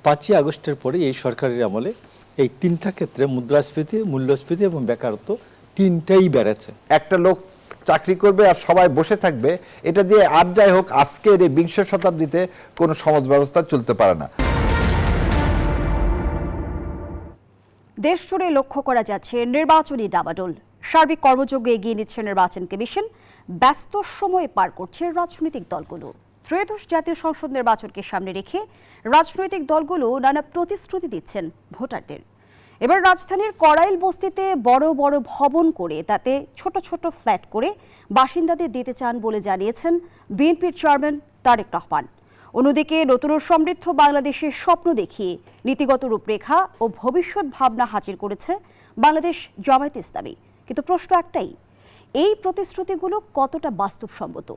5ই আগস্টের পরে এই সরকারের আমলে এই তিনটা ক্ষেত্রে মুদ্রাস্ফীতি, মূল্যস্ফীতি এবং বেকারত্ব তিনটাই বেড়েছে। একটা লোক চাকরি করবে আর সবাই বসে থাকবে, এটা দিয়ে আর যাই হোক আজকের এই 20 শতাব্দীতে কোনো সমাজ ব্যবস্থা চলতে পারে না। দেশ জুড়ে লক্ষ্য করা যাচ্ছে নির্বাচনী ডামাডোল। সার্বিক কর্মযজ্ঞ এগিয়ে নিচ্ছে নির্বাচন কমিশন। ব্যস্ত সময়ে পার করছে রাজনৈতিক দলগুলো। ত্রয়োদশ জাতীয় সংসদ নির্বাচনকে সামনে রেখে রাজনৈতিক দলগুলো নানা প্রতিশ্রুতি দিচ্ছেন ভোটারদের। এবার রাজধানীর কড়াইল বস্তিতে বড় বড় ভবন করে তাতে ছোট ছোট ফ্ল্যাট করে বাসিন্দাদের দিতে চান বলে জানিয়েছেন বিএনপির চেয়ারম্যান তারেক রহমান। অন্যদিকে নতুন ও সমৃদ্ধ বাংলাদেশের স্বপ্ন দেখিয়ে নীতিগত রূপরেখা ও ভবিষ্যৎ ভাবনা হাজির করেছে বাংলাদেশ জামায়াত ইসলামী। কিন্তু প্রশ্ন একটাই, এই প্রতিশ্রুতিগুলো কতটা বাস্তবসম্মত?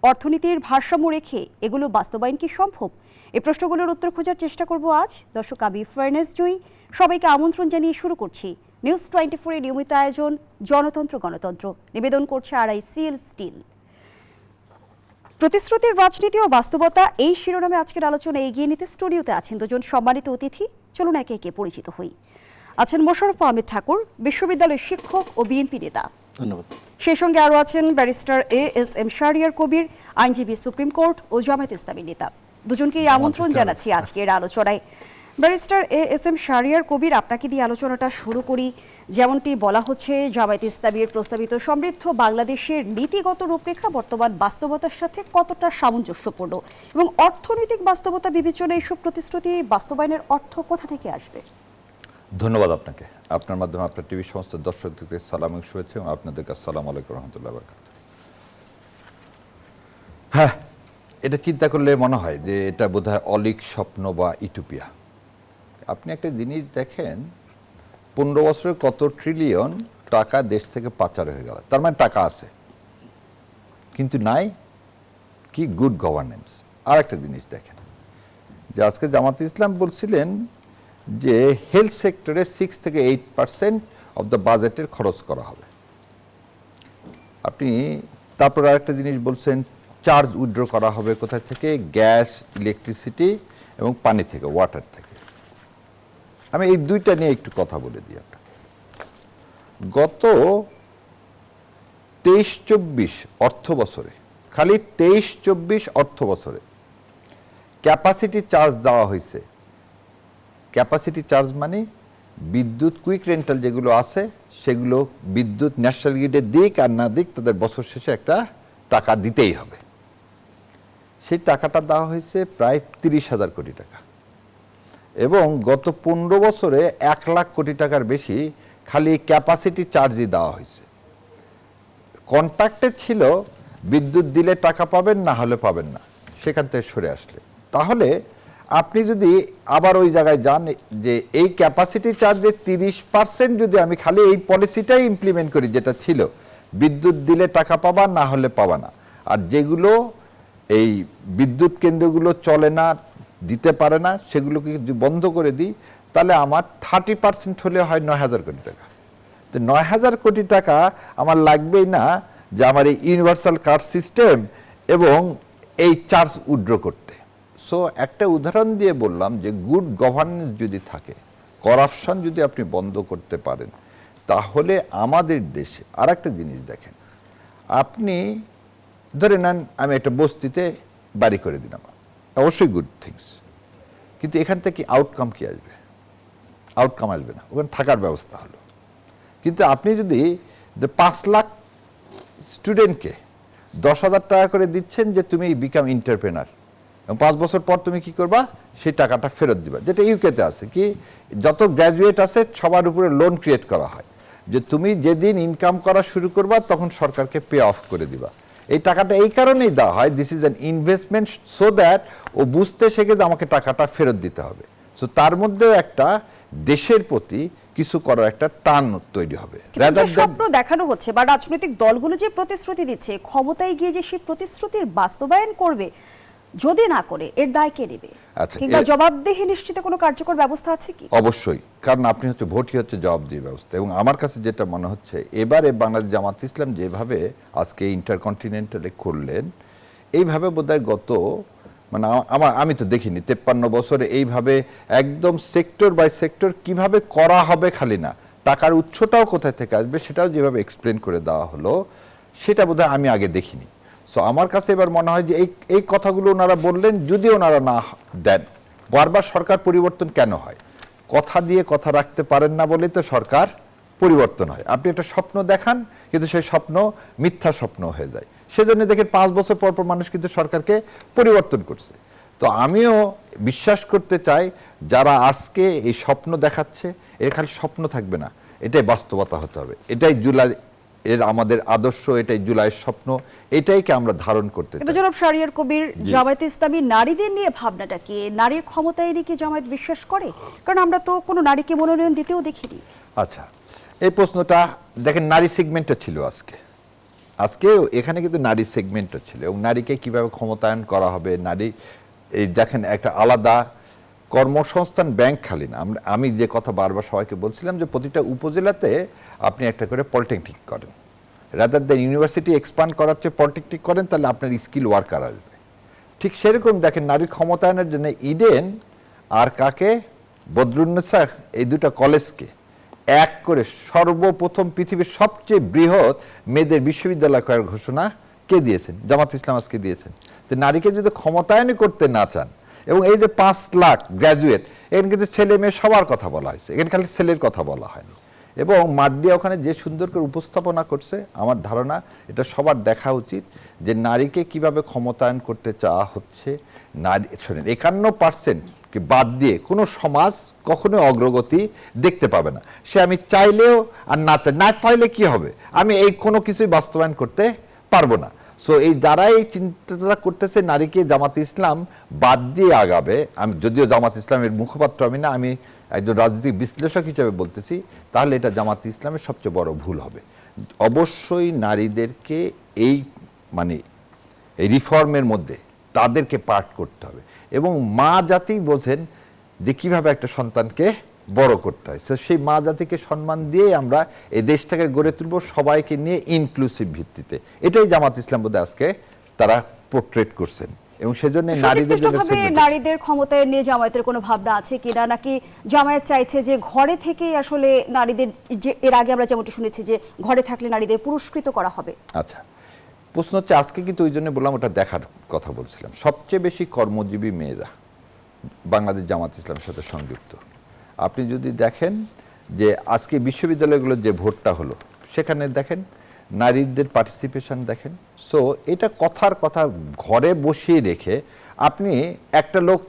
অর্থনীতির ভারসাম্য রেখে এগুলো বাস্তবায়ন কি সম্ভব? এই প্রশ্নগুলোর উত্তর খোঁজার চেষ্টা করব আজ। দর্শক, আমি ফারনেস জুই, সবাইকে আমন্ত্রণ জানিয়ে শুরু করছি নিউজ 24 এর নিয়মিত আয়োজন জনতন্ত্র গণতন্ত্র। নিবেদন করছে RICL স্টিল। প্রতিশ্রুতির রাজনীতি ও বাস্তবতা, এই শিরোনামে আজকের আলোচনা এগিয়ে নিতে স্টুডিওতে আছেন দুজন সম্মানিত অতিথি। চলুন একে একে পরিচিত হই। আছেন মোশাররফ আহমেদ ঠাকুর, বিশ্ববিদ্যালয়ের শিক্ষক ও বিএনপি নেতা। ধন্যবাদ। সেই সঙ্গে আরও আছেন ব্যারিস্টার ASM শাহরিয়ার কবির, আইনজীবী, সুপ্রিম কোর্ট ও জামায়াত ইসলামী নেতা। দুজনকেই আমন্ত্রণ জানাচ্ছি আজকের আলোচনায়। ব্যারিস্টার ASM শাহরিয়ার কবির, আপনাকে দিয়ে আলোচনাটা শুরু করি। যেমনটি বলা হচ্ছে, জামায়াত ইসলামীর প্রস্তাবিত সমৃদ্ধ বাংলাদেশের নীতিগত রূপরেখা বর্তমান বাস্তবতার সাথে কতটা সামঞ্জস্যপূর্ণ, এবং অর্থনৈতিক বাস্তবতা বিবেচনায় এইসব প্রতিশ্রুতি বাস্তবায়নের অর্থ কোথা থেকে আসবে? ধন্যবাদ আপনাকে। আপনার মাধ্যমে আপনার টিভি সমস্ত দর্শকদেরকে সালাম এবং শুভেচ্ছা, এবং আপনাদেরকে আসসালামু আলাইকুম রহমতুল্লাহ বারাকাতুহু। হ্যাঁ, এটা চিন্তা করলে মনে হয় যে এটা বোধহয় অলিক স্বপ্ন বা ইউটোপিয়া। আপনি একটা জিনিস দেখেন, 15 বছরে কত ট্রিলিয়ন টাকা দেশ থেকে পাচার হয়ে গেল। তার মানে টাকা আছে, কিন্তু নাই কি গুড গভর্নেন্স। আর একটা জিনিস দেখেন, যে আজকে জামাত ইসলাম বলছিলেন যে হেলথ সেক্টরে 6 থেকে 8% অফ দ্য বাজেটের খরচ করা হবে। আপনি তারপর আরেকটা জিনিস বলছেন, চার্জ উইথড্র করা হবে কোথায় থেকে? গ্যাস, ইলেকট্রিসিটি এবং পানি থেকে, ওয়াটার থেকে। আমি এই দুইটা নিয়ে একটু কথা বলে দিই আপনাকে। গত 23-24 অর্থ বছরে, খালি 23-24 অর্থ বছরে ক্যাপাসিটি চার্জ দেওয়া হয়েছে। ক্যাপাসিটি চার্জ মানে বিদ্যুৎ কুইক রেন্টাল যেগুলো আছে, সেগুলো বিদ্যুৎ ন্যাশনাল গ্রিডে দিক আর না দিক, তাদের বছর শেষে একটা টাকা দিতেই হবে। সেই টাকাটা দেওয়া হয়েছে প্রায় 30,000 কোটি টাকা, এবং গত 15 বছরে 1 লাখ কোটি টাকার বেশি খালি ক্যাপাসিটি চার্জই দেওয়া হয়েছে। কন্ট্রাক্টে ছিল বিদ্যুৎ দিলে টাকা পাবেন, না হলে পাবেন না, সেখান থেকে সরে আসলে। তাহলে আপনি যদি আবার ওই জায়গায় যান, যে এই ক্যাপাসিটি চার্জের 30% যদি আমি খালি এই পলিসিটাই ইমপ্লিমেন্ট করি, যেটা ছিল বিদ্যুৎ দিলে টাকা পাবা, না হলে পাবা না, আর যেগুলো এই বিদ্যুৎ কেন্দ্রগুলো চলে না, দিতে পারে না, সেগুলোকে যদি বন্ধ করে দিই, তাহলে আমার 30% হলে হয় 9,000 কোটি টাকা। তো 9,000 কোটি টাকা আমার লাগবেই না যে আমার এই ইউনিভার্সাল কার্ড সিস্টেম এবং এই চার্জ উইথড্র করতে। সো একটা উদাহরণ দিয়ে বললাম যে গুড গভর্নেন্স যদি থাকে, করাপশন যদি আপনি বন্ধ করতে পারেন, তাহলে আমাদের দেশে আর একটা জিনিস দেখেন, আপনি ধরে নেন আমি একটা বস্তিতে বাড়ি করে দিলাম, অবশ্যই গুড থিংস, কিন্তু এখান থেকে আউটকাম কি আসবে? আউটকাম আসবে না, ওখানে থাকার ব্যবস্থা হলো। কিন্তু আপনি যদি 5 লাখ স্টুডেন্টকে 10,000 টাকা করে দিচ্ছেন যে তুমি বিকাম এন্টারপ্রেনার, এবং 5 বছর পর তুমি কি করবা? সেই টাকাটা ফেরত দিবা, যেটা ইউকেতে আছে। কি, যত গ্র্যাজুয়েট আছে সবার উপরে লোন ক্রিয়েট করা হয়, যে তুমি যেদিন ইনকাম করা শুরু করবা তখন সরকারকে পে অফ করে দিবা। এই টাকাটা এই কারণেই দেওয়া হয়, this is an investment, so that ও বুঝতে শেখে যে আমাকে টাকাটা ফেরত দিতে হবে। সো তার মধ্যেও একটা দেশের প্রতি কিছু করার একটা টান তৈরি হবে। স্বপ্ন দেখানো হচ্ছে বা রাজনৈতিক দলগুলো যে প্রতিশ্রুতি দিচ্ছে, ক্ষমতায় গিয়ে যে সেই প্রতিশ্রুতির বাস্তবায়ন করবে, যদি না করে এর দায় কে নেবে? কিংবা জবাবদিহি নিশ্চিত কোনো কার্যকর ব্যবস্থা আছে কি? অবশ্যই, কারণ আপনি ভোটই হচ্ছে জবাবদিহি ব্যবস্থা। এবং আমার কাছে যেটা মনে হচ্ছে, এবারে বাংলাদেশ জামাত ইসলাম যেভাবে আজকে ইন্টারকন্টিনেন্টালে করলেন, এইভাবে বোধহয় গত মানে আমি তো দেখিনি 53 বছরে এইভাবে একদম সেক্টর বাই সেক্টর কিভাবে করা হবে, খালি না টাকার উৎসটাও কোথায় থেকে আসবে সেটাও যেভাবে এক্সপ্লেন করে দেওয়া হলো, সেটা বোধহয় আমি আগে দেখিনি। সো আমার কাছে এবার মনে হয় যে এই কথাগুলো ওনারা বললেন, যদি ওনারা না দেন, বারবার সরকার পরিবর্তন কেন হয়? কথা দিয়ে কথা রাখতে পারেন না বলেই তো সরকার পরিবর্তন হয়। আপনি একটা স্বপ্ন দেখান, কিন্তু সেই স্বপ্ন মিথ্যা স্বপ্ন হয়ে যায়। সেজন্য দেখেন 5 বছর পর পর মানুষ কিন্তু সরকারকে পরিবর্তন করছে। তো আমিও বিশ্বাস করতে চাই, যারা আজকে এই স্বপ্ন দেখাচ্ছে, এর খালি স্বপ্ন থাকবে না, এটাই বাস্তবতা হতে হবে। এটাই জুলাই এর আমাদের আদর্শ, এটাই জুলাইয়ের স্বপ্ন, এটাইকে আমরা ধারণ করতে চাই। কিন্তু জনাব শাহরিয়ার কবির, জামায়াতে ইসলামী নারীদের নিয়ে ভাবনাটা কি? নারীর ক্ষমতায় কি জামায়াত বিশ্বাস করে? কারণ আমরা তো কোনো নারীকে মনোনয়ন দিতেও দেখিনি। আচ্ছা, এই প্রশ্নটা দেখেন, নারী সেগমেন্টটা ছিল আজকে এখানে কিন্তু নারী সেগমেন্টটা ছিল, এবং নারীকে কিভাবে ক্ষমতায়ন করা হবে, নারী এই দেখেন একটা আলাদা কর্মসংস্থান ব্যাংক খালি না। আমি যে কথা বারবার সবাইকে বলছিলাম যে প্রতিটা উপজেলাতে আপনি একটা করে পলিটেকনিক করেন, রাদার দ্যান ইউনিভার্সিটি এক্সপান্ড করার চেয়ে পলিটেকনিক করেন, তাহলে আপনার স্কিল ওয়ার্কার আসবে। ঠিক সেরকম দেখেন, নারীর ক্ষমতায়নের জন্য ইডেন আর কাকে, বদরুন্নেসা, এই দুটো কলেজকে এক করে সর্বপ্রথম পৃথিবীর সবচেয়ে বৃহৎ মেয়েদের বিশ্ববিদ্যালয় করার ঘোষণা কে দিয়েছেন? জামাত ইসলাম আজকে দিয়েছেন। তো নারীকে যদি ক্ষমতায়নই করতে না চান, এবং এই যে 5 লাখ গ্র্যাজুয়েট, এখানে কিন্তু ছেলে মেয়ে সবার কথা বলা হয়েছে, এখানে খালি ছেলের কথা বলা হয়নি। এবং মাঠ দিয়ে ওখানে যে সুন্দর করে উপস্থাপনা করছে, আমার ধারণা এটা সবার দেখা উচিত যে নারীকে কিভাবে ক্ষমতায়ন করতে চাওয়া হচ্ছে। নারী শোনেন, 51% কে বাদ দিয়ে কোনো সমাজ কখনো অগ্রগতি দেখতে পাবে না। সে আমি চাইলেও আর না চাইলে কি হবে, আমি এই কোনো কিছুই বাস্তবায়ন করতে পারবো না। সো এই যারা এই চিন্তাটা করতেছে নারীকে জামাত ইসলাম বাদ দিয়ে আগাবে, আমি যদিও জামাত ইসলামের মুখপাত্র আমি না, আমি একজন রাজনৈতিক বিশ্লেষক হিসেবে বলতেছি, তাহলে এটা জামাত ইসলামের সবচেয়ে বড় ভুল হবে। অবশ্যই নারীদেরকে এই মানে এই রিফর্মের মধ্যে তাদেরকে পার্ট করতে হবে, এবং মা জাতি বোঝেন যে কিভাবে একটা সন্তানকে বড় করতে হয়। সো সেই মা জাতিকে সম্মান দিয়ে আমরা এই দেশটাকে গড়ে তুলব, সবাইকে নিয়ে ইনক্লুসিভ ভিত্তিতে। এটাই জামাত ইসলাম বোধহয় আজকে তারা পোর্ট্রেট করছেন, এবং সেজন্য নারীদের জন্য নারীদের ক্ষমতায় নিয়ে জামায়াতের কোনো ভাবনা আছে কিনা, নাকি জামায়াত চাইছে যে ঘরে থেকে আসলে নারীদের, যে এর আগে আমরা যেমনটা শুনেছি যে ঘরে থাকলে নারীদের পুরস্কৃত করা হবে? আচ্ছা, প্রশ্ন হচ্ছে আজকে কিন্তু ওই জন্য বললাম, ওটা দেখার কথা বলছিলাম, সবচেয়ে বেশি কর্মজীবী মেয়েরা বাংলাদেশ জামাত ইসলামের সাথে সংযুক্ত। আপনি যদি দেখেন যে আজকে বিশ্ববিদ্যালয়গুলোর যে ভোটটা হলো, সেখানে দেখেন নারীদের পার্টিসিপেশন দেখেন। সো এটা কথার কথা, ঘরে বসিয়ে রেখে আপনি একটা লোক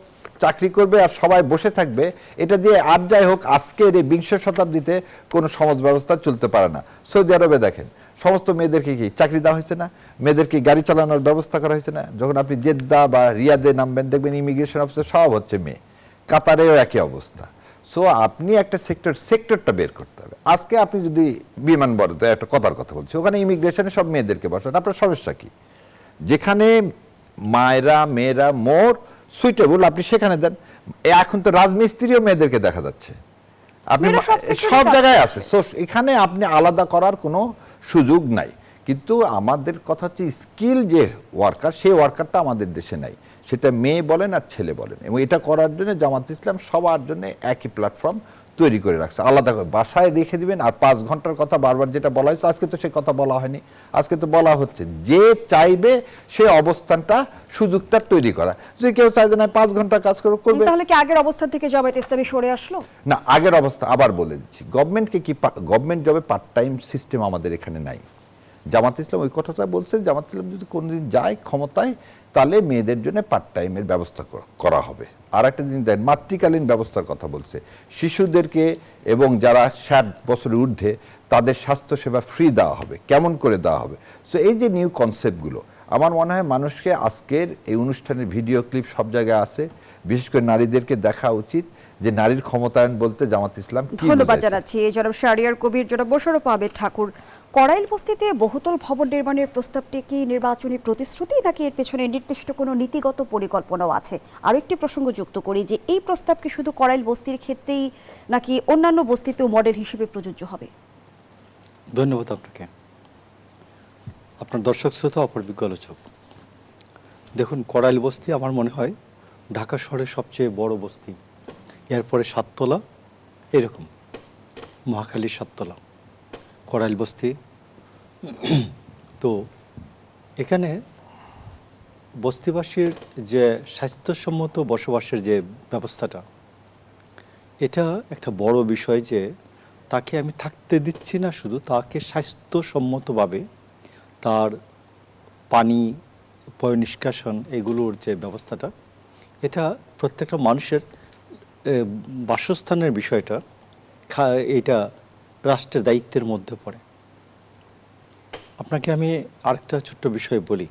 চাকরি করবে আর সবাই বসে থাকবে, এটা দিয়ে আর যাই হোক আজকের এই 20 শতাব্দীতে কোনো সমাজ ব্যবস্থা চলতে পারে না। সৌদি আরবে দেখেন সমস্ত মেয়েদেরকে কি চাকরি দেওয়া হয়েছে না, মেয়েদেরকে গাড়ি চালানোর ব্যবস্থা করা হয়েছে না। যখন আপনি জেদ্দা বা রিয়াদে নামবেন, দেখবেন ইমিগ্রেশন অফিসার সব হচ্ছে মেয়ে, কাতারেও একই অবস্থা। সো আপনি একটা সেক্টরটা বের করতে হবে। আজকে আপনি যদি বিমানবন্দরে, একটা কথার কথা বলছি, ওখানে ইমিগ্রেশনে সব মেয়েদেরকে বসান, আপনার সমস্যা কি? যেখানে মেয়েরা মোর সুইটেবল আপনি সেখানে দেন। এখন তো রাজমিস্ত্রিও মেয়েদেরকে দেখা যাচ্ছে, আপনি সব জায়গায় আছে। সো এখানে আপনি আলাদা করার কোনো সুযোগ নাই। কিন্তু আমাদের কথা হচ্ছে স্কিল যে ওয়ার্কার, সেই ওয়ার্কারটা আমাদের দেশে নাই, সেটা মেয়ে বলেন আর ছেলে বলেন। এবং এটা করার জন্য জামাত ইসলাম সবার জন্য একই প্ল্যাটফর্ম তৈরি করে রাখছে, আলাদা করে বাসায় রেখে দিবেন। আর 5 ঘন্টার কথা বারবার যেটা বলা হয়েছে, আজকে তো সে কথা বলা হয়নি, আজকে তো বলা হচ্ছে যে চাইবে সে অবস্থানটা, সুযোগটা তৈরি করা। যদি কেউ চাইবে না 5 ঘন্টা কাজ করবে, তাহলে কি আগের অবস্থান থেকে জামায়াত ইসলামী সরে আসলো? না, আগের অবস্থা আবার বলে দিচ্ছি, গভর্নমেন্টকে কি গভর্নমেন্ট জবে পার্ট টাইম সিস্টেম আমাদের এখানে নাই। জামাত ইসলাম ওই কথাটা বলছে, জামাত ইসলাম যদি কোনোদিন যায় ক্ষমতায়, তাহলে মেয়েদের জন্য পার্ট টাইমের ব্যবস্থা করা হবে। আর একটা জিনিস দেন, মাতৃকালীন ব্যবস্থার কথা বলছে, শিশুদেরকে এবং যারা 60 বছরের ঊর্ধ্বে তাদের স্বাস্থ্যসেবা ফ্রি দেওয়া হবে, কেমন করে দেওয়া হবে। সো এই যে নিউ কনসেপ্টগুলো, আমার মনে হয় মানুষকে আজকের এই অনুষ্ঠানের ভিডিও ক্লিপ সব জায়গায় আছে, বিশেষ করে নারীদেরকে দেখা উচিত যে নারীর ক্ষমতায়ন বলতে জামাত ইসলাম কি। ধন্যবাদ জানাচ্ছি জনাব শাহরিয়ার কবির। জনাব মোশাররফ আহমেদ ঠাকুর, কড়াইল বস্তিতে বহুতল ভবন নির্মাণের প্রস্তাবটি কি নির্বাচনী প্রতিশ্রুতি, নাকি এর পেছনে নির্দিষ্ট কোনো নীতিগত পরিকল্পনাও আছে? আর একটি প্রসঙ্গ যুক্ত করি যে এই প্রস্তাব কি শুধু কড়াইল বস্তির ক্ষেত্রেই, নাকি অন্যান্য বস্তিতেও মডেল হিসেবে প্রযোজ্য হবে? ধন্যবাদ আপনাকে, আপনার দর্শক শ্রোতা, অপর বিজ্ঞ আলোচক। দেখুন, কড়াইল বস্তি আমার মনে হয় ঢাকা শহরের সবচেয়ে বড় বস্তি, এরপরে সাততলা, এরকম মহাখালী, সাততলা, কড়াইল বস্তি। তো এখানে বস্তিবাসীর যে স্বাস্থ্যসম্মত বসবাসের যে ব্যবস্থাটা, এটা একটা বড় বিষয় যে তাকে আমি থাকতে দিচ্ছি না, শুধু তাকে স্বাস্থ্যসম্মতভাবে তার পানি, পয়ঃনিষ্কাশন, এগুলোর যে ব্যবস্থাটা, এটা প্রত্যেকটা মানুষের বাসস্থানের বিষয়টা এটা রাষ্ট্রের দায়িত্বের মধ্যে পড়ে। আপনাকে আমি আরেকটা ছোট্ট বিষয় বলি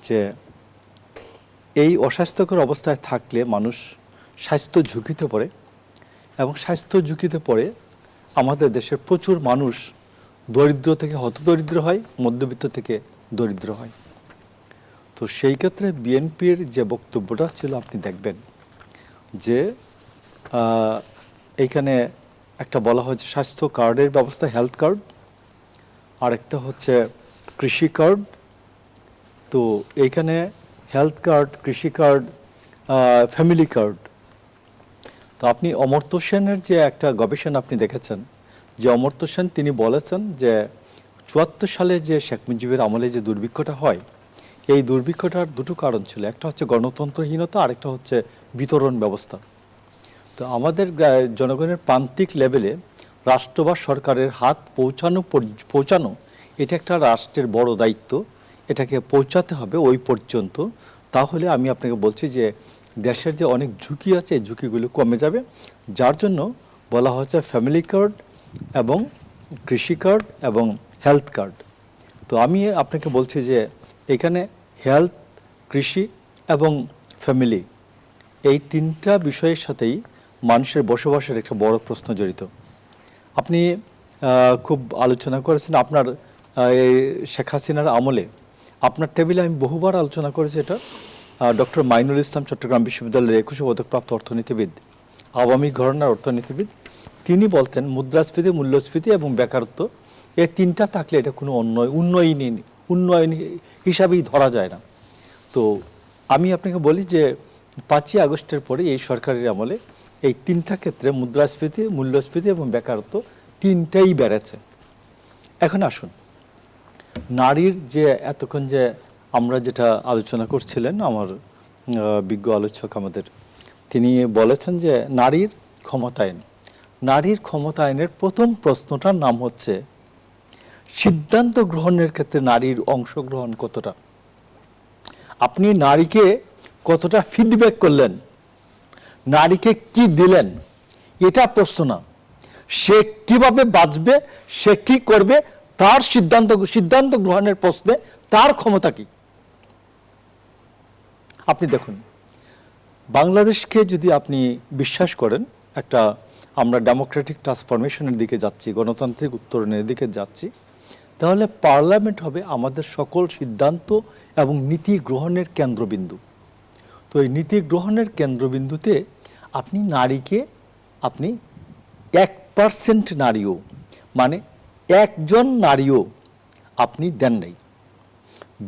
যে এই অস্বাস্থ্যকর অবস্থায় থাকলে মানুষ স্বাস্থ্য ঝুঁকিতে পড়ে, এবং স্বাস্থ্য ঝুঁকিতে পড়ে আমাদের দেশের প্রচুর মানুষ দরিদ্র থেকে হতদরিদ্র হয়, মধ্যবিত্ত থেকে দরিদ্র হয়। তো সেই ক্ষেত্রে বিএনপির যে বক্তব্যটা ছিল, আপনি দেখবেন যে এইখানে একটা বলা হয়েছে স্বাস্থ্য কার্ডের ব্যবস্থা, হেলথ কার্ড, আর একটা হচ্ছে কৃষি কার্ড। তো এইখানে হেলথ কার্ড, কৃষি কার্ড, ফ্যামিলি কার্ড। তো আপনি অমর্ত্য সেনের যে একটা গবেষণা আপনি দেখেছেন, যে অমর্ত্য সেন তিনি বলেছেন যে ৭৪ সালে যে শেখ মুজিবের আমলে যে দুর্ভিক্ষটা হয়, এই দুর্ভিক্ষটার দুটো কারণ ছিল, একটা হচ্ছে গণতন্ত্রহীনতা, আরেকটা হচ্ছে বিতরণ ব্যবস্থা। তো আমাদের জনগণের প্রান্তিক লেভেলে রাষ্ট্র বা সরকারের হাত পৌঁছানো এটা একটা রাষ্ট্রের বড় দায়িত্ব, এটাকে পৌঁছাতে হবে ওই পর্যন্ত। তাহলে আমি আপনাকে বলছি যে দেশের যে অনেক ঝুঁকি আছে, এই ঝুঁকিগুলো কমে যাবে, যার জন্য বলা হচ্ছে ফ্যামিলি কার্ড এবং কৃষি কার্ড এবং হেলথ কার্ড। তো আমি আপনাকে বলছি যে এখানে হেলথ, কৃষি এবং ফ্যামিলি, এই তিনটা বিষয়ের সাথেই মানুষের বসবাসের একটা বড় প্রশ্ন জড়িত। আপনি খুব আলোচনা করেছেন আপনার এই শেখ হাসিনার আমলে, আপনার টেবিলে আমি বহুবার আলোচনা করেছি এটা। ডক্টর মাইনুল ইসলাম চট্টগ্রাম বিশ্ববিদ্যালয়ের 21 পদকপ্রাপ্ত অর্থনীতিবিদ, আওয়ামী ঘরানার অর্থনীতিবিদ, তিনি বলতেন মুদ্রাস্ফীতি, মূল্যস্ফীতি এবং বেকারত্ব, এই তিনটা থাকলে এটা কোনো উন্নয়ন হিসাবেই ধরা যায় না। তো আমি আপনাকে বলি যে 5ই আগস্টের পরে এই সরকারের আমলে এই তিনটা ক্ষেত্রে মুদ্রাস্ফীতি, মূল্যস্ফীতি এবং বেকারত্ব তিনটাই বেড়েছে। এখন আসুন, নারীর যে এতক্ষণ যে আমরা যেটা আলোচনা করছিলেন, আমার বিজ্ঞ আলোচক আমাদের, তিনি বলেছেন যে নারীর ক্ষমতায়ন। নারীর ক্ষমতায়নের প্রথম প্রশ্নটার নাম হচ্ছে সিদ্ধান্ত গ্রহণের ক্ষেত্রে নারীর অংশগ্রহণ কতটা। আপনি নারীকে কতটা ফিডব্যাক করলেন, নারীকে কি দিলেন, এটা প্রশ্ন না। সে কিভাবে বাঁচবে, সে কি করবে, তার সিদ্ধান্ত গ্রহণের প্রশ্নে তার ক্ষমতা কি। আপনি দেখুন, বাংলাদেশকে যদি আপনি বিশ্বাস করেন একটা আমরা ডেমোক্রেটিক ট্রান্সফরমেশনের দিকে যাচ্ছি, গণতান্ত্রিক উত্তরণের দিকে যাচ্ছি, তাহলে পার্লামেন্ট হবে আমাদের সকল সিদ্ধান্ত এবং নীতি গ্রহণের কেন্দ্রবিন্দু। তো এই নীতি গ্রহণের কেন্দ্রবিন্দুতে আপনি নারীকে আপনি 1% নারীও, মানে একজন নারীও আপনি দেন নাই।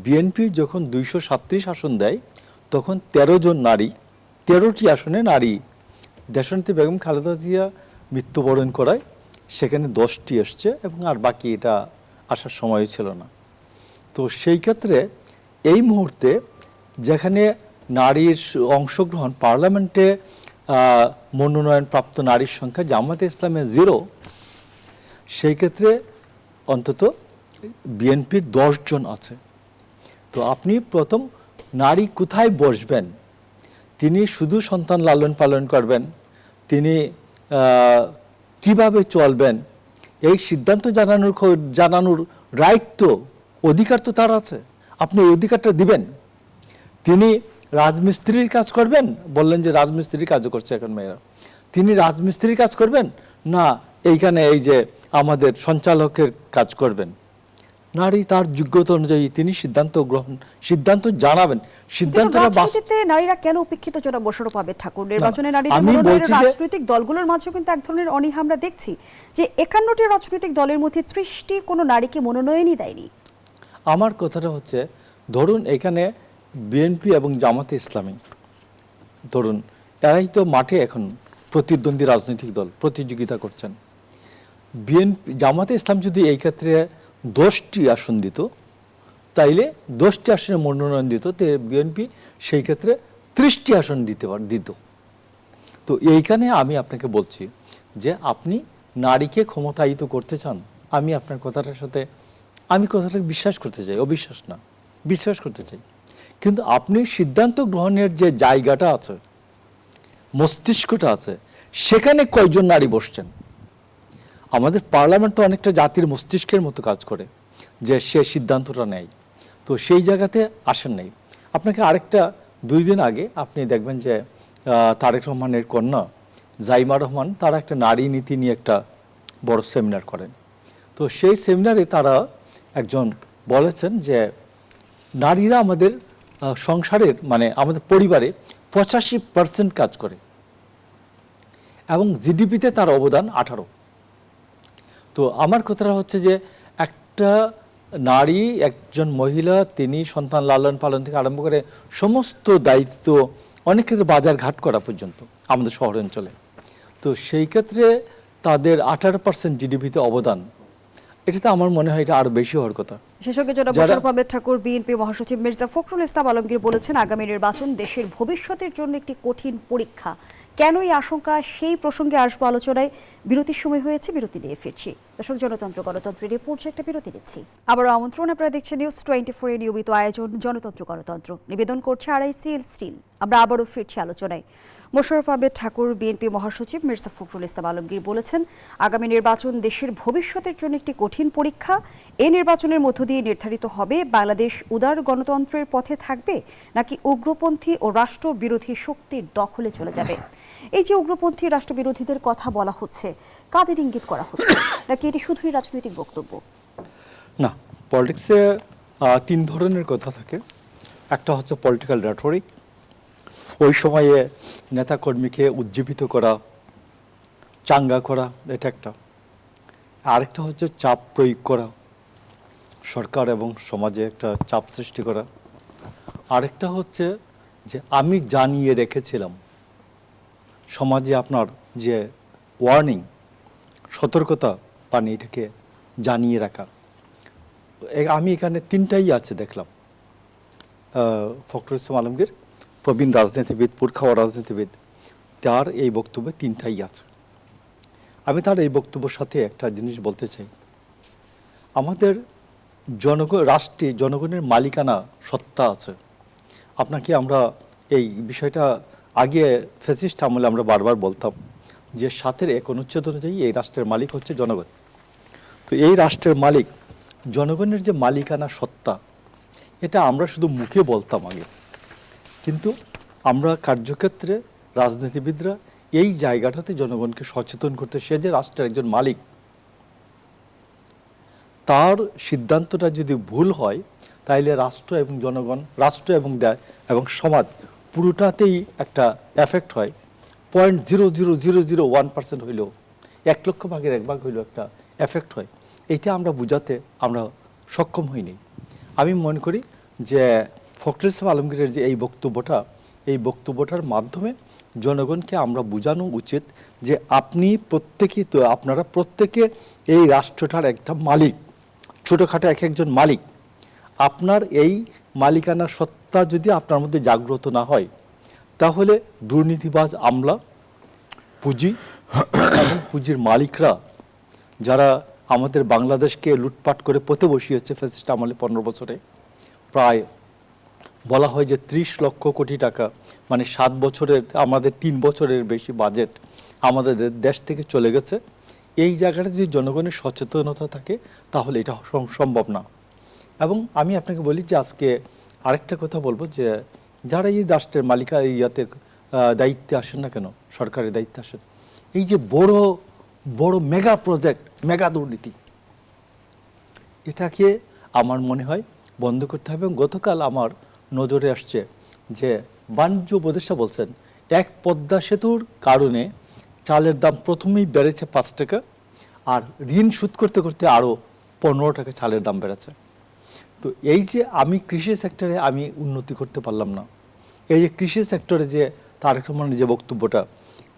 বিএনপি যখন 237 আসন দেয়, তখন 13 জন নারী, 13টি আসনে নারী, দেশনেত্রী বেগম খালেদা জিয়া মৃত্যুবরণ করায় সেখানে 10টি এসছে, এবং আর বাকি এটা আসার সময় ছিল না। তো সেই ক্ষেত্রে এই মুহূর্তে যেখানে নারীর অংশগ্রহণ, পার্লামেন্টে মনোনয়নপ্রাপ্ত নারীর সংখ্যা জামায়াতে ইসলামে 0, সেই ক্ষেত্রে অন্তত বিএনপির 10 জন আছে। তো আপনি প্রথম নারী কোথায় বসবেন, তিনি শুধু সন্তান লালন পালন করবেন, তিনি কিভাবে চলবেন, এই সিদ্ধান্ত জানানোর রাইট তো, অধিকার তো তার আছে, আপনি এই অধিকারটা দিবেন। তিনি রাজমিস্ত্রির কাজ করবেন, বললেন যে রাজমিস্ত্রির কাজও করছে এখন মেয়েরা, তিনি রাজমিস্ত্রির কাজ করবেন না এইখানে এই যে আমাদের সঞ্চালকের কাজ করবেন। নারী তার যোগ্যতা অনুযায়ী তিনি সিদ্ধান্ত জানাবেন। রাজনীতিতে নারীরা কেন উপেক্ষিত জনক মোশাররফ আহমেদ ঠাকুর? নির্বাচনে নারীদের মনোনয়নের রাজনৈতিক দলগুলোর মাঝেও কিন্তু এক ধরনের অনীহা আমরা দেখছি যে 51টি রাজনৈতিক দলের মধ্যে 30টি কোনো নারীকে মনোনয়নই দেয়নি। আমার কথাটা হচ্ছে, ধরুন এখানে বিএনপি এবং জামাতে ইসলামী, ধরুন এরাই তো মাঠে এখন প্রতিদ্বন্দ্বী রাজনৈতিক দল, প্রতিযোগিতা করছেন। বিএনপি জামাতে ইসলাম যদি এই ক্ষেত্রে 10টি আসন দিত, তাইলে 10টি আসনে মনোনয়ন দিত, বিএনপি সেই ক্ষেত্রে 30টি আসন দিত। তো এইখানে আমি আপনাকে বলছি যে আপনি নারীকে ক্ষমতায়িত করতে চান, আমি আপনার কথাটার সাথে কথাটাকে বিশ্বাস করতে চাই, অবিশ্বাস না, বিশ্বাস করতে চাই। কিন্তু আপনি সিদ্ধান্ত গ্রহণের যে জায়গাটা আছে, মস্তিষ্কটা আছে, সেখানে কয়জন নারী বসছেন? আমাদের পার্লামেন্ট তো অনেকটা জাতির মস্তিষ্কের মতো কাজ করে, যে সে সিদ্ধান্তটা নেয়, তো সেই জায়গাতে আসেন নাই। আপনাকে আরেকটা 2 দিন আগে আপনি দেখবেন যে তারেক রহমানের কন্যা জাইমা রহমান, তারা একটা নারী নীতি নিয়ে একটা বড় সেমিনার করেন। তো সেই সেমিনারে তারা একজন বলেছেন যে নারীরা আমাদের সংসারের, মানে আমাদের পরিবারে 85% কাজ করে এবং জিডিপিতে তার অবদান 18। তো আমার কথাটা হচ্ছে যে একটা নারী, একজন মহিলা, তিনি সন্তান লালন পালন থেকে আরম্ভ করে সমস্ত দায়িত্ব, অনেক ক্ষেত্রে বাজার ঘাট করা পর্যন্ত আমাদের শহর অঞ্চলে। তো সেই ক্ষেত্রে তাদের 18% জিডিপিতে অবদান, এটাতে আমার মনে হয় এটা আরো বেশি হওয়ার কথা। বিশেষজ্ঞ জনাব মোশাররফ আহমেদ ঠাকুর, বিএনপি মহাসচিব মির্জা ফখরুল ইসলাম আলমগীর বলেছেন, আগামী নির্বাচন দেশের ভবিষ্যতের জন্য একটি কঠিন পরীক্ষা। কেন এই আশঙ্কা, সেই প্রসঙ্গে আসবো আলোচনায়। বিরতির সময় হয়েছে, বিরতি নিয়ে ফিরছি। দর্শক, জনতন্ত্র গণতন্ত্রের রিপোর্টে একটা বিরতি দিচ্ছি। আবারও আমন্ত্রণ, আপনারা দেখছেন নিউজ 24 এর নিয়মিত আয়োজন জনতন্ত্র গণতন্ত্র। নিবেদন করছে RICL স্টিল। আমরা আবারও ফিরছি আলোচনায়। মোশাররফ আহমেদ ঠাকুর, বিএনপি মহাসচিব মির্জা ফখরুল ইসলাম আলমগীর বলেছেন, আগামী নির্বাচন দেশের ভবিষ্যতের জন্য একটি কঠিন পরীক্ষা। এই নির্বাচনের মধ্য দিয়ে নির্ধারিত হবে বাংলাদেশ উদার গণতন্ত্রের পথে থাকবে নাকি উগ্রপন্থী ও রাষ্ট্রবিরোধী শক্তির দখলে চলে যাবে। এই যে উগ্রপন্থী রাষ্ট্রবিরোধীদের কথা বলা হচ্ছে, কাদের ইঙ্গিত করা হচ্ছে, নাকি এটি শুধুই রাজনৈতিক বক্তব্য? না, পলিটিক্সে 3 ধরনের কথা থাকে। একটা হচ্ছে পলিটিক্যাল রেটরিক, ওই সময়ে নেতাকর্মীকে উজ্জীবিত করা, চাঙ্গা করা, এটা একটা। আরেকটা হচ্ছে চাপ প্রয়োগ করা, সরকার এবং সমাজে একটা চাপ সৃষ্টি করা। আরেকটা হচ্ছে যে আমি জানিয়ে রেখেছিলাম, সমাজে আপনার যে ওয়ার্নিং, সতর্কতা বাণী, এটাকে জানিয়ে রাখা। আমি এখানে 3টাই আছে দেখলাম। ফখরুল ইসলাম আলমগীর, প্রবীণ রাজনীতিবিদ, পুরখাওয়া রাজনীতিবিদ, তার এই বক্তব্যে 3টাই আছে। আমি তার এই বক্তব্যের সাথে একটা জিনিস বলতে চাই। আমাদের রাষ্ট্রে জনগণের মালিকানা সত্তা আছে। আপনাকে আমরা এই বিষয়টা আগে ফ্যাসিস্ট আমলে আমরা বারবার বলতাম যে 7-এর 1 অনুচ্ছেদ অনুযায়ী এই রাষ্ট্রের মালিক হচ্ছে জনগণ। তো এই রাষ্ট্রের মালিক, জনগণের যে মালিকানা সত্তা, এটা আমরা শুধু মুখে বলতাম আগে, কিন্তু আমরা কার্যক্ষেত্রে রাজনীতিবিদরা এই জায়গাটাতে জনগণকে সচেতন করতে, সে যে রাষ্ট্রের একজন মালিক, তার সিদ্ধান্তটা যদি ভুল হয় তাইলে রাষ্ট্র এবং জনগণ, রাষ্ট্র এবং সমাজ পুরোটাতেই একটা এফেক্ট হয়। 0.00001% হইলেও, 1 লক্ষ ভাগের 1 ভাগ হইলেও একটা এফেক্ট হয়। এইটা আমরা বুঝাতে আমরা সক্ষম হইনি। আমি মনে করি যে ফখরুল ইসলাম আলমগীরের যে এই বক্তব্যটার মাধ্যমে জনগণকে আমরা বোঝানো উচিত যে আপনারা প্রত্যেকে এই রাষ্ট্রটার একটা মালিক, ছোটোখাটো একজন মালিক। আপনার এই মালিকানা সত্তা যদি আপনার মধ্যে জাগ্রত না হয়, তাহলে দুর্নীতিবাজ আমলা, পুঁজি এবং পুঁজির মালিকরা, যারা আমাদের বাংলাদেশকে লুটপাট করে পথে বসিয়েছে ফ্যাসিস্ট আমলে 15 বছরে, প্রায় বলা হয় যে 30 লক্ষ কোটি টাকা, মানে 7 বছরের, আমাদের 3 বছরের বেশি বাজেট আমাদের দেশ থেকে চলে গেছে। এই জায়গাটা যদি জনগণের সচেতনতা থাকে তাহলে এটা সম্ভব না। এবং আমি আপনাকে বলি যে আজকে আরেকটা কথা বলবো, যে যারা এই রাষ্ট্রের মালিকা দায়িত্বে আসেন না কেন, সরকারের দায়িত্বে আসেন, এই যে বড় বড় মেগা প্রজেক্ট, মেগা দুর্নীতি, এটাকে আমার মনে হয় বন্ধ করতে হবে। এবং গতকাল আমার নজরে আসছে যে বাণিজ্য উপদেষ্টা বলছেন, এক পদ্মা সেতুর কারণে চালের দাম প্রথমেই বেড়েছে 5 টাকা, আর ঋণ শোধ করতে করতে আরও 15 টাকা চালের দাম বেড়েছে। তো এই যে আমি কৃষি সেক্টরে আমি উন্নতি করতে পারলাম না, এই যে কৃষি সেক্টরে যে তারেক রহমানের যে বক্তব্যটা,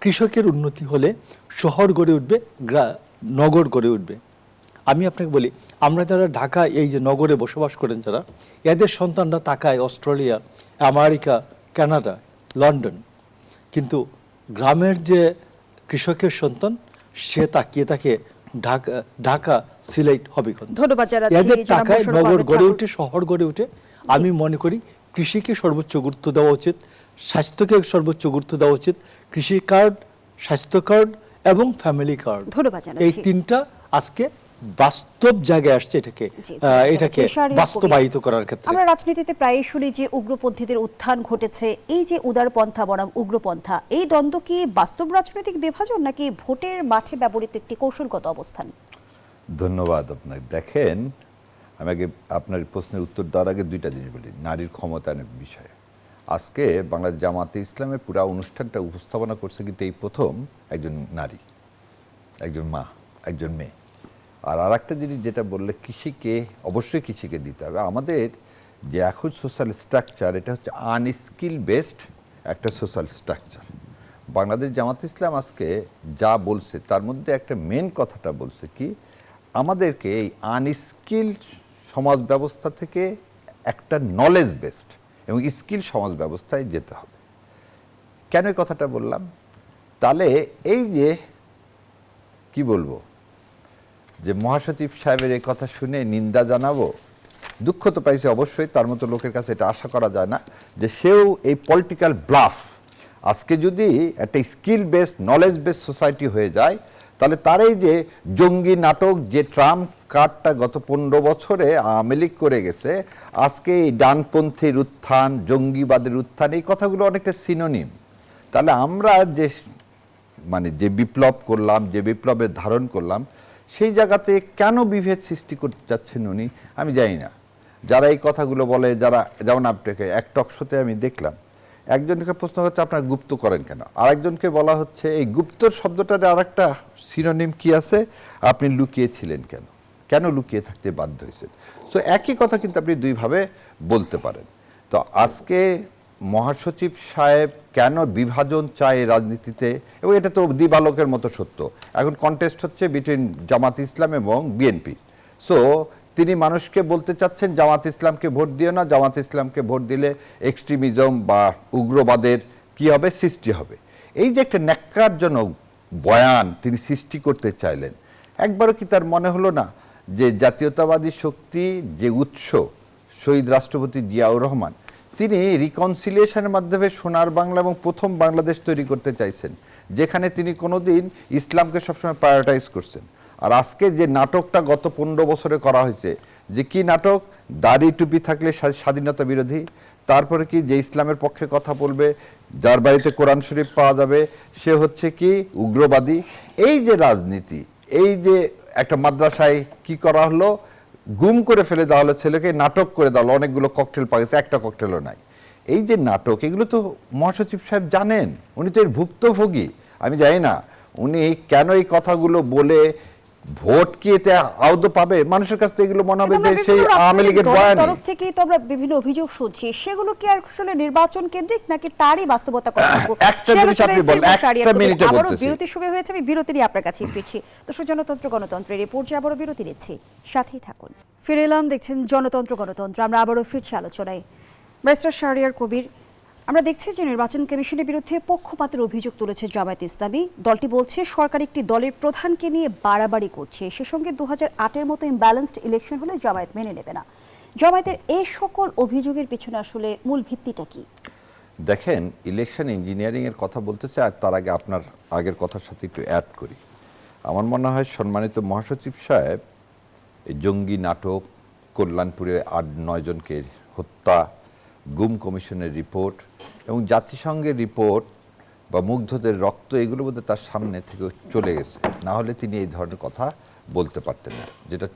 কৃষকের উন্নতি হলে শহর গড়ে উঠবে, নগর গড়ে উঠবে। আমি আপনাকে বলি, আমরা যারা ঢাকা এই যে নগরে বসবাস করেন যারা, এদের সন্তানরা তাকায় অস্ট্রেলিয়া, আমেরিকা, কানাডা, লন্ডন, কিন্তু গ্রামের যে কৃষকের সন্তান সে তাকিয়ে থাকে ঢাকা, সিলেট, হবিগঞ্জ। ধন্যবাদ জানাচ্ছি। এদের জনাব টাকায় মোশাররফ নগর আহমেদ গড়ে ঠাকুর। উঠে, শহর গড়ে উঠে। আমি মনে করি কৃষিকে সর্বোচ্চ গুরুত্ব দেওয়া উচিত, স্বাস্থ্যকে সর্বোচ্চ গুরুত্ব দেওয়া উচিত। কৃষি কার্ড, স্বাস্থ্য কার্ড এবং ফ্যামিলি কার্ড, ধন্যবাদ জানাচ্ছি। এই তিনটা আজকে বাস্তব জায়গায় আসছে এটাকে জি, এটাকে শাহরিয়ার বাস্তবায়িত করার ক্ষেত্রে। আমরা রাজনীতিতে প্রায়ই শুনি যে উগ্রপন্থীদের উত্থান ঘটেছে, এই যে উদারপন্থা বনাম উগ্রপন্থা, এই দ্বন্দ্ব কি বাস্তব রাজনৈতিক বিভাজন নাকি ভোটের মাঠে ব্যবহৃত একটি কৌশলগত অবস্থান? ধন্যবাদ আপনাকে। দেখেন, আমি আগে আপনার প্রশ্নের উত্তর দেওয়ার আগে দুইটা জিনিস বলি। নারীর ক্ষমতায়নের বিষয়ে আজকে বাংলাদেশ জামাতে ইসলামের পুরা অনুষ্ঠানটা উপস্থাপনা করছে কিন্তু এই প্রথম একজন নারী, একজন মা, একজন মেয়ে। আর আরেকটা জিনিস যেটা বললে, কৃষিকে অবশ্যই কৃষিকে দিতে হবে। আমাদের যে এখন সোশ্যাল স্ট্রাকচার, এটা হচ্ছে আনস্কিল বেসড একটা সোশ্যাল স্ট্রাকচার। বাংলাদেশ জামাত ইসলাম আজকে যা বলছে তার মধ্যে একটা মেন কথাটা বলছে কি, আমাদেরকে এই আনস্কিল সমাজ ব্যবস্থা থেকে একটা নলেজ বেসড এবং স্কিল সমাজ ব্যবস্থায় যেতে হবে। কেন এই কথাটা বললাম? তাহলে এই যে কি বলবো, যে মহাসচিব সাহেবের এই কথা শুনে নিন্দা জানাবো, দুঃখ তো পাইছে অবশ্যই, তার মতো লোকের কাছে এটা আশা করা যায় না যে সেও এই পলিটিক্যাল ব্লাফ। আজকে যদি একটা skill based knowledge based society হয়ে যায়, তাহলে তার এই যে জঙ্গি নাটক, যে ট্রাম্প কার্ডটা গত 15 বছরে আওয়ামী লীগ করে গেছে, আজকে এই ডানপন্থীর উত্থান, জঙ্গিবাদের উত্থান, এই কথাগুলো অনেকটা সিনোনিম। তাহলে আমরা যে যে বিপ্লব করলাম, যে বিপ্লবের ধারণ করলাম, সেই জায়গাতে কেন বিভেদ সৃষ্টি করতে যাচ্ছেন উনি আমি জানি না। যারা এই কথাগুলো বলে, যারা, যেমন আপনাকে এক টক শোতে আমি দেখলাম, একজনকে প্রশ্ন হচ্ছে আপনারা গুপ্ত করেন কেন, আরেকজনকে বলা হচ্ছে এই গুপ্তর শব্দটার আরেকটা সিনোনিম কি আছে, আপনি লুকিয়েছিলেন কেন, কেন লুকিয়ে থাকতে বাধ্য হয়েছেন। সো একই কথা কিন্তু আপনি দুইভাবে বলতে পারেন। তো আজকে মহাসচিব সাহেব কেন বিভাজন চায় রাজনীতিতে, এবং এটা তো দিবালোকের মতো সত্য। এখন কন্টেস্ট হচ্ছে বিটুইন জামাত ইসলাম এবং বিএনপি। সো তিনি মানুষকে বলতে চাচ্ছেন জামাত ইসলামকে ভোট দিও না, জামাত ইসলামকে ভোট দিলে এক্সট্রিমিজম বা উগ্রবাদের কি হবে, সৃষ্টি হবে। এই যে একটা ন্যাক্কারজনক বয়ান তিনি সৃষ্টি করতে চাইলেন, একবারও কি তার মনে হলো না যে জাতীয়তাবাদী শক্তি যে উৎস, শহীদ রাষ্ট্রপতি জিয়াউর রহমান, তিনি রিকনসিলিয়েশনের মাধ্যমে সোনার বাংলা এবং প্রথম বাংলাদেশ তৈরি করতে চাইছেন, যেখানে তিনি কোনোদিন ইসলামকে সবসময় প্রায়োরিটাইজ করছেন। আর আজকে যে নাটকটা গত 15 বছরে করা হয়েছে, যে কি নাটক, দাড়ি টুপি থাকলে স্বাধীনতা বিরোধী, তারপরে কি যে ইসলামের পক্ষে কথা বলবে, যার বাড়িতে কোরআন শরীফ পাওয়া যাবে সে হচ্ছে কি উগ্রবাদী। এই যে রাজনীতি, এই যে একটা মাদ্রাসায় কি করা হলো, গুম করে ফেলে দেওয়া হলো ছেলেকে, নাটক করে দেওয়া হলো, অনেকগুলো ককটেল পাওয়া গেছে, একটা ককটেলও নাই। এই যে নাটক, এগুলো তো মহাসচিব সাহেব জানেন, উনি তো এর ভুক্তভোগী। আমি জানি না উনি কেন এই কথাগুলো বলে ভোট কি এতে আদৌ পাবে। মানুষের কাছে তো এগুলো মনে হবে যে সেই আওয়ামী লীগের বয়ান তরফ থেকেই তো আমরা বিভিন্ন অভিযোগ শুনছি, সেগুলো কি আসলে নির্বাচন কেন্দ্রিক নাকি তারই বাস্তবতা কতটুকু? একটা জিনিস আপনি বলেন, একটা মিনিটে বলতেছি। বিরতির সময় হয়েছে, আমি বিরতি নিয়ে আপনার কাছে ফিরছি। দর্শক, জনতন্ত্র গণতন্ত্রের রিপোর্ট যে আবারও বিরতি নিচ্ছি, সাথেই থাকুন। ফিরে এলাম, দেখছেন জনতন্ত্র গণতন্ত্র। আমরা আবারও ফিরছি আলোচনায়। ব্যারিস্টার শাহরিয়ার কবির, আমরা দেখছি যে নির্বাচন কমিশনের বিরুদ্ধে পক্ষপাতের অভিযোগ তুলেছে জামায়াত ইসলামী। দলটি বলছে সরকার একটি দলের প্রধানকে নিয়ে বাড়াবাড়ি করছে, সে সঙ্গে 2008-এর মতো ইমব্যালেন্সড ইলেকশন হলে জামায়াত মেনে নেবে না। জামায়াতের এই সকল অভিযোগের পিছনে আসলে মূল ভিত্তিটা কি? দেখেন, ইলেকশন ইঞ্জিনিয়ারিং এর কথা বলতেছে, আর তার আগে আপনার আগের কথার সাথে একটু অ্যাড করি। আমার মনে হয় সম্মানিত মহাসচিব সাহেব এই জঙ্গি নাটক, কল্যাণপুরে 8-9 জনকে হত্যা, গুম কমিশনের রিপোর্ট এবং জাতিসংঘের রিপোর্ট বা মুগ্ধদের রক্ত, এগুলো বোধহয় তার সামনে থেকে চলে গেছে, না হলে তিনি এই ধরনের কথা বলতে পারতেন না, যেটা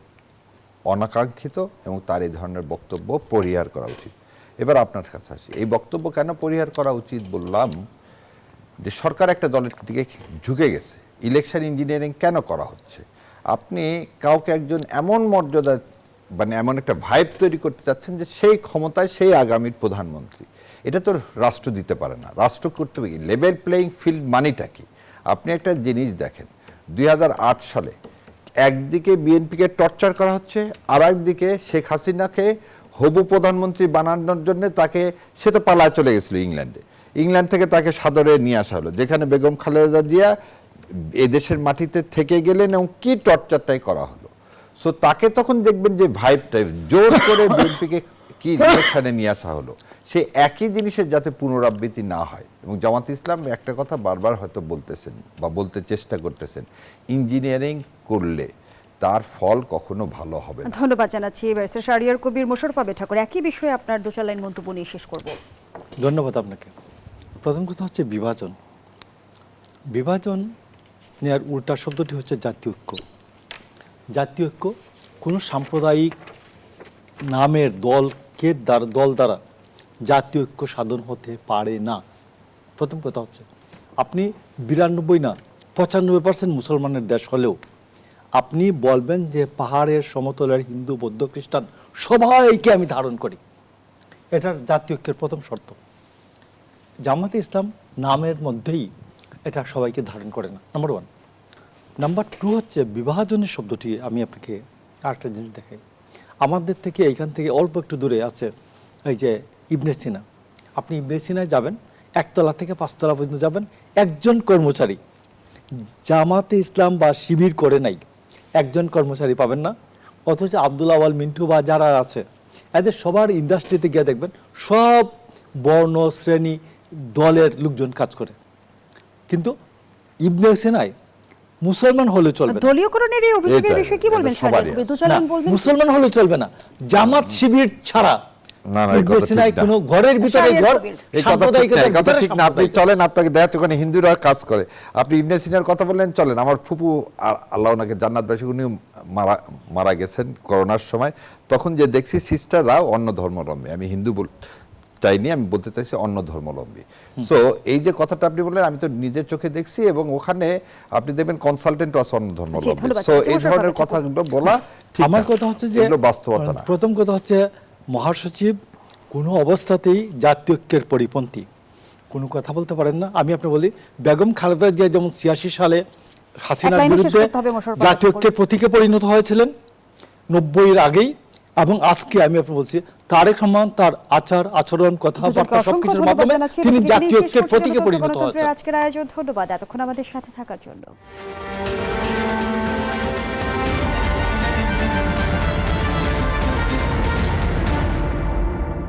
অনাকাঙ্ক্ষিত, এবং তার এই ধরনের বক্তব্য পরিহার করা উচিত। এবার আপনার কাছে আসি, এই বক্তব্য কেন পরিহার করা উচিত বললাম, যে সরকার একটা দলের দিকে ঝুঁকে গেছে। ইলেকশন ইঞ্জিনিয়ারিং কেন করা হচ্ছে? আপনি কাউকে একজন এমন মর্যাদা মানে এমন একটা ভাইব তৈরি করতে চাচ্ছেন যে সেই ক্ষমতায় সেই আগামীর প্রধানমন্ত্রী। এটা তো রাষ্ট্র দিতে পারে না। রাষ্ট্র করতে হবে কি, লেভেল প্লেয়িং ফিল্ড মানেটা কি? আপনি একটা জিনিস দেখেন, 2008 সালে একদিকে বিএনপিকে টর্চার করা হচ্ছে, আর একদিকে শেখ হাসিনাকে হবু প্রধানমন্ত্রী বানানোর জন্য তাকে, সে তো পালায় চলে গেছিল ইংল্যান্ডে, ইংল্যান্ড থেকে তাকে সাদরে নিয়ে আসা হলো, যেখানে বেগম খালেদা জিয়া এদেশের মাটিতে থেকে গেলেন এবং কি টর্চারটাই করা হলো। সো তাকে তখন দেখবেন যে ভাইবটা জোর করে বিএনপিকে কি রিলেশনে নিয়ে আসা হলো, সে একই জিনিসের যাতে পুনরাবৃত্তি না হয়। এবং জামাত ইসলাম একটা কথা বারবার হয়তো বলতেছেন বা বলতে চেষ্টা করতেছেন, ইঞ্জিনিয়ারিং করলে তার ফল কখনো ভালো হবে না। ধন্যবাদ জানাচ্ছি ব্যারিস্টার শাহরিয়ার কবির, মোশাররফ আবে ঠাকুর। একই বিষয়ে আপনার 2-4 লাইন মন্তব্য নিয়ে শেষ করব। ধন্যবাদ আপনাকে। প্রথম কথা হচ্ছে বিভাজন। বিভাজন নেওয়ার উল্টা শব্দটি হচ্ছে জাতীয় ঐক্য। জাতীয় ঐক্য কোনো সাম্প্রদায়িক নামের দল দ্বারা জাতীয় ঐক্য সাধন হতে পারে না। প্রথম কথা হচ্ছে, আপনি 92 না 95% মুসলমানের দেশ হলেও আপনি বলবেন যে পাহাড়ের সমতলের হিন্দু বৌদ্ধ খ্রিস্টান সবাইকে আমি ধারণ করি, এটার জাতীয় ঐক্যের প্রথম শর্ত। জামাতে ইসলাম নামের মধ্যেই এটা সবাইকে ধারণ করে না, নাম্বার 1। নাম্বার 2 হচ্ছে বিভাজনের শব্দটি আমি আপনাকে আরেকটা জিনিস দেখাই। আমাদের থেকে এইখান থেকে অল্প একটু দূরে আছে এই যে ইবনে সিনা। আপনি ইবনে সিনায় যাবেন, 1 তলা থেকে 5 তলা পর্যন্ত যাবেন, একজন কর্মচারী জামাতে ইসলাম বা শিবির করে নাই, একজন কর্মচারী পাবেন না। অথচ আব্দুল আওয়াল মিন্টু বা যারা আছে এদের সবার ইন্ডাস্ট্রিতে গিয়ে দেখবেন সব বর্ণ শ্রেণী দলের লোকজন কাজ করে। কিন্তু ইবনে সিনায় মুসলমান হলে চলবে না। দলীয়করণের এই অভিযোগের বিষয়ে কি বলবেন শাহরিয়ার কবির? 2-4 লাইন বলবেন। মুসলমান হলে চলবে না, জামাত শিবির ছাড়া না, না, ইবনে সিনায় কোনো ঘরের ভিতরে ঘর এই কথা ঠিক না। আপনি চলেন, আপনাকে দেখাতে ওখানে হিন্দুরা কাজ করে। আপনি ইবনে সিনার কথা বললেন, চলেন। আমার ফুপু, আল্লাহ ওনাকে জান্নাতবাসী, উনি মারা গেছেন করোনার সময়। তখন যে দেখছি সিস্টাররা অন্য ধর্মাবলম্বী, আমি হিন্দু চাইনি, আমি বলতে চাইছি অন্য ধর্মাবলম্বী। সো এই যে কথাটা আপনি বললেন, আমি তো নিজের চোখে দেখছি, এবং ওখানে আপনি দেখবেন কনসালটেন্ট আছে অন্য ধর্মাবলম্বী। সো এই ধরনের কথাগুলো বলা ঠিক না। আমার কথা হচ্ছে যে এগুলো বাস্তবতা না। প্রথম কথা হচ্ছে মহাসচিব কোনো অবস্থাতেই জাতীয় ঐক্যের পরিপন্থী কোনো কথা বলতে পারেন না। আমি আপনাকে বলি, বেগম খালেদা জিয়া যেমন 86 সালে হাসিনার বিরুদ্ধে জাতীয় ঐক্যের প্রতীকে পরিণত হয়েছিলেন 90-এর আগেই, এবং আজকে আমি আপনাকে বলছি তারেক রহমান তার আচার আচরণ কথাবার্তা সবকিছুর মাধ্যমে তিনি জাতীয় ঐক্যের প্রতীকে পরিণত হয়েছেন। আজকের আয়োজন ধন্যবাদ এতক্ষণ আমাদের সাথে থাকার জন্য।